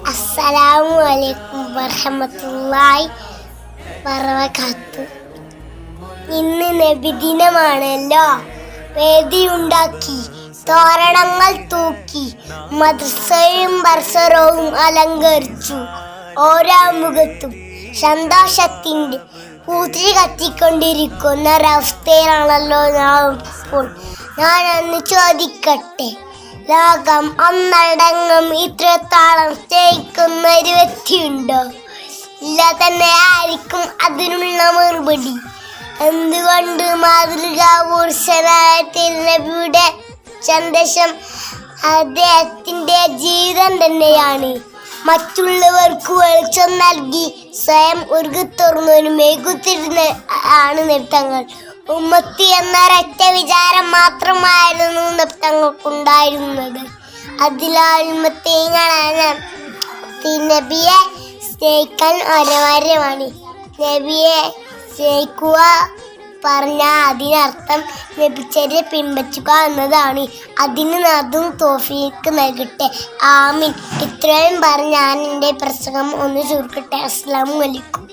അസ്സലാമു അലൈക്കും വറഹ്മത്തുള്ളാഹി വബറകാതുഹു. ഇന്ന് നബിദിനമാണല്ലോ. വേദിയുണ്ടാക്കി, തോരണങ്ങൾ തൂക്കി, മദ്രസയും പരിസരവും അലങ്കരിച്ചു. ഓരോ മുഖത്തും സന്തോഷത്തിന്റെ പൂത്തിരി കത്തിക്കൊണ്ടിരിക്കുന്ന ഒരവസ്ഥയിലാണല്ലോ ഞാൻ അന്ന് ചോദിക്കട്ടെ, ലോകം ഒന്നടങ്കം ഇത്രത്തോളം സ്നേഹിക്കുന്ന ഒരു വ്യക്തിയുണ്ടോ? ഇല്ല തന്നെ ആയിരിക്കും അതിനുള്ള മറുപടി. എന്തുകൊണ്ട് മാതൃകാ പുരുഷനായ തിരുനബിയുടെ സന്ദേശം അദ്ദേഹത്തിന്റെ ജീവിതം തന്നെയാണ്. മറ്റുള്ളവർക്ക് വെളിച്ചം നൽകി സ്വയം ഉരുകുത്തുറന്നൊരു മെഴുകുതിരുന്ന ആണ് നബിതങ്ങൾ. ഉമ്മത്തി എന്നൊരൊറ്റ വിചാരം മാത്രമായിരുന്നു നബിതങ്ങൾക്കുണ്ടായിരുന്നത്. അതിനാൽ ഉമ്മത്തികളാണ് നബിയെ സ്നേഹിക്കാൻ അനിവാര്യമാണ്. നബിയെ സ്നേഹിക്കുക പറഞ്ഞാൽ അതിനർത്ഥം നബിച്ചര്യ പിൻപറ്റുക എന്നതാണ്. അതിന് അതും തൗഫീഖ് നൽകട്ടെ, ആമീൻ. ഇത്രയും പറഞ്ഞ് ഞാൻ എൻ്റെ പ്രസംഗം ഒന്ന് ചുരുക്കട്ടെ. അസ്സലാമു അലൈക്കും.